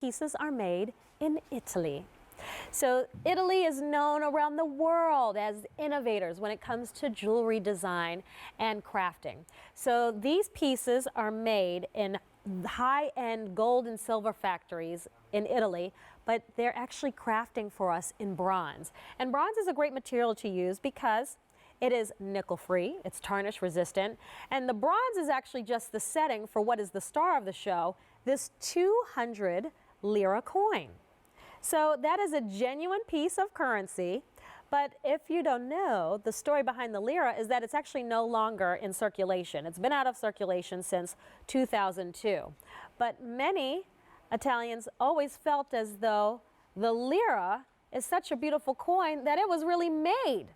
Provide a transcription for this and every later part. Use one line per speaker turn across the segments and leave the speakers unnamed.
pieces are made in Italy. So Italy is known around the world as innovators when it comes to jewelry design and crafting. So these pieces are made in high-end gold and silver factories in Italy, but they're actually crafting for us in bronze. And bronze is a great material to use because it is nickel-free, it's tarnish resistant, and the bronze is actually just the setting for what is the star of the show, this 200 lira coin. So that is a genuine piece of currency, but if you don't know, the story behind the lira is that it's actually no longer in circulation. It's been out of circulation since 2002. But many Italians always felt as though the lira is such a beautiful coin that it was really made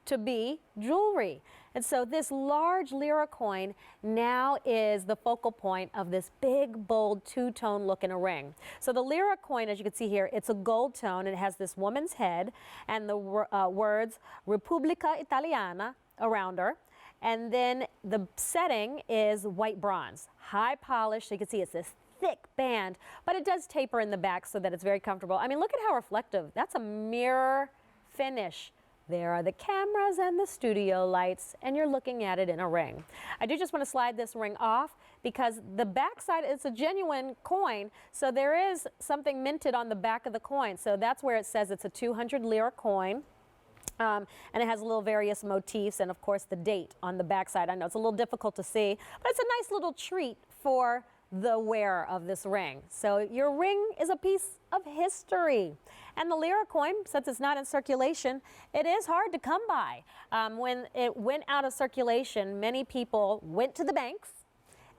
to be jewelry. And so this large lira coin now is the focal point of this big, bold, two-tone look in a ring. So the lira coin, as you can see here, it's a gold tone. It has this woman's head and the words Repubblica Italiana around her. And then the setting is white bronze, high polish. So you can see it's this thick band, but it does taper in the back so that it's very comfortable. I mean, look at how reflective. That's a mirror finish. There are the cameras and the studio lights, and you're looking at it in a ring. I do just want to slide this ring off because the back side is a genuine coin, so there is something minted on the back of the coin. So that's where it says it's a 200 lira coin. And it has little various motifs and, of course, the date on the back side. I know it's a little difficult to see, but it's a nice little treat for the wearer of this ring. So your ring is a piece of history. And the lira coin, since it's not in circulation, it is hard to come by. When it went out of circulation, many people went to the banks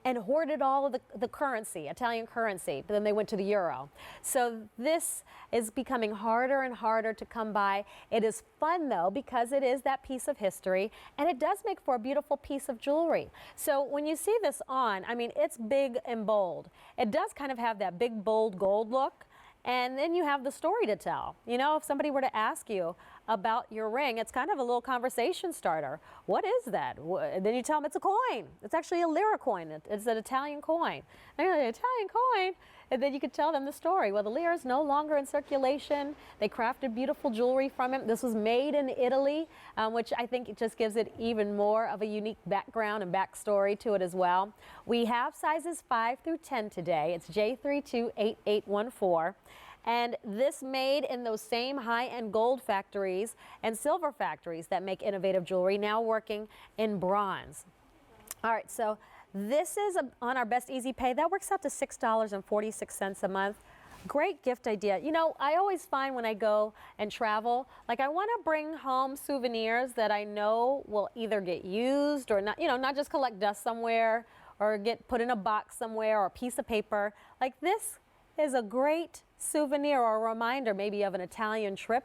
and hoarded all of the currency, Italian currency, but then they went to the euro. So this is becoming harder and harder to come by. It is fun though, because it is that piece of history, and it does make for a beautiful piece of jewelry. So when you see this on, I mean, it's big and bold. It does kind of have that big, bold gold look. And then you have the story to tell. You know, if somebody were to ask you about your ring, it's kind of a little conversation starter. What is that? And then you tell them it's a coin. It's actually a lira coin. It's an Italian coin. And you're like, Italian coin? And then you could tell them the story. Well, the lira is no longer in circulation. They crafted beautiful jewelry from it. This was made in Italy, which I think it just gives it even more of a unique background and backstory to it as well. We have sizes 5 through 10 today. It's J328814. And this made in those same high-end gold factories and silver factories that make innovative jewelry, now working in bronze. All right, so this is on our Best Easy Pay. That works out to $6.46 a month. Great gift idea. You know, I always find when I go and travel, like I want to bring home souvenirs that I know will either get used or not, you know, not just collect dust somewhere or get put in a box somewhere or a piece of paper. Like this is a great souvenir or a reminder maybe of an Italian trip.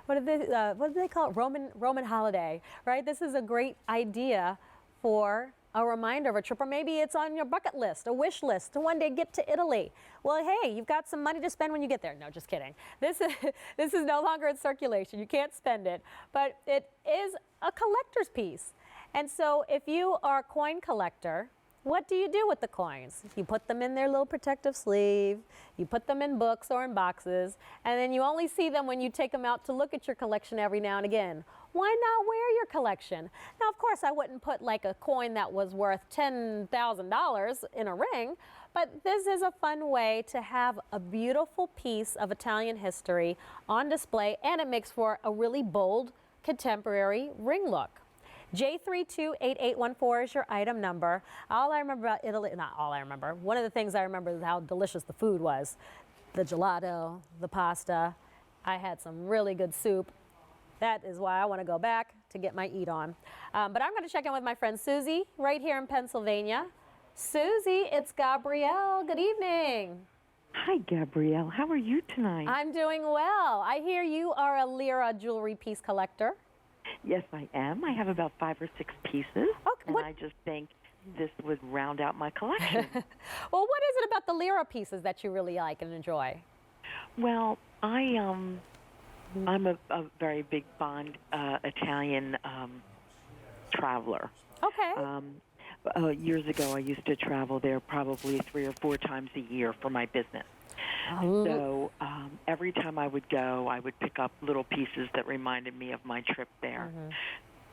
What do they call it? Roman holiday, right? This is a great idea for a reminder of a trip, or maybe it's on your bucket list, a wish list to one day get to Italy. Well, hey, you've got some money to spend when you get there. No, just kidding. This is no longer in circulation. You can't spend it, but it is a collector's piece. And so if you are a coin collector, what do you do with the coins? You put them in their little protective sleeve, you put them in books or in boxes, and then you only see them when you take them out to look at your collection every now and again. Why not wear your collection? Now, of course, I wouldn't put like a coin that was worth $10,000 in a ring, but this is a fun way to have a beautiful piece of Italian history on display, and it makes for a really bold contemporary ring look. J328814 is your item number. All I remember about Italy, not all I remember, one of the things I remember is how delicious the food was. The gelato, the pasta. I had some really good soup. That is why I want to go back to get my eat on. But I'm going to check in with my friend Susie right here in Pennsylvania. Susie, it's Gabrielle. Good evening.
Hi, Gabrielle. How are you tonight?
I'm doing well. I hear you are a lira jewelry piece collector.
Yes, I am. I have about 5 or 6 pieces, and I just think this would round out my collection.
Well, what is it about the lira pieces that you really like and enjoy?
Well, I'm a very big fond Italian traveler.
Okay.
Years ago, I used to travel there probably 3 or 4 times a year for my business.
Oh,
So every time I would go, I would pick up little pieces that reminded me of my trip there.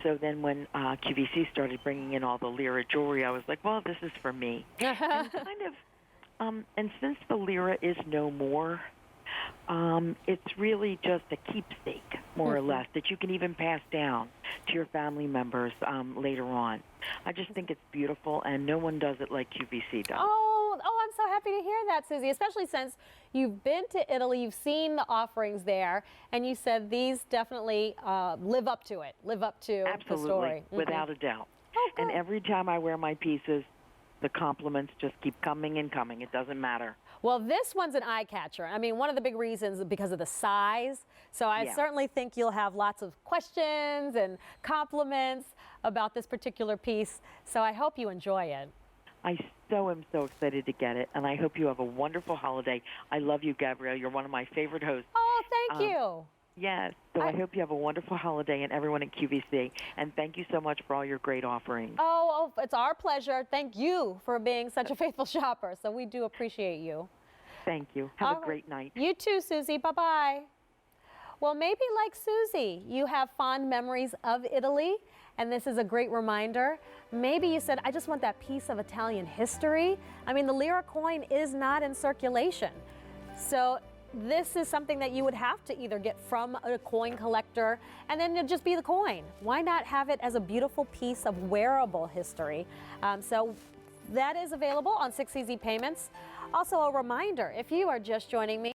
So then when QVC started bringing in all the Lire jewelry, I was like, well, this is for me. And kind of, and since the Lire is no more, it's really just a keepsake, more or less, that you can even pass down to your family members later on. I just think it's beautiful, and no one does it like QVC does.
I'm so happy to hear that, Susie, especially since you've been to Italy, you've seen the offerings there, and you said these definitely live up to it, live up to the story.
Without a doubt.
Oh, good.
And every time I wear my pieces, the compliments just keep coming and coming. It doesn't matter.
Well, this one's an eye catcher. I mean, one of the big reasons is because of the size. So I certainly think you'll have lots of questions and compliments about this particular piece. So I hope you enjoy it.
I am so excited to get it, and I hope you have a wonderful holiday. I love you, Gabrielle. You're one of my favorite hosts.
Oh, thank you.
Yes. So I hope you have a wonderful holiday, and everyone at QVC. And thank you so much for all your great offerings.
Oh, it's our pleasure. Thank you for being such a faithful shopper. So we do appreciate you.
Thank you. Have a great night.
You too, Susie. Bye-bye. Well, maybe like Susie, you have fond memories of Italy, and this is a great reminder. Maybe you said, I just want that piece of Italian history. I mean, the Lire coin is not in circulation. So this is something that you would have to either get from a coin collector and then it'd just be the coin. Why not have it as a beautiful piece of wearable history? So that is available on 6 Easy Payments. Also a reminder, if you are just joining me,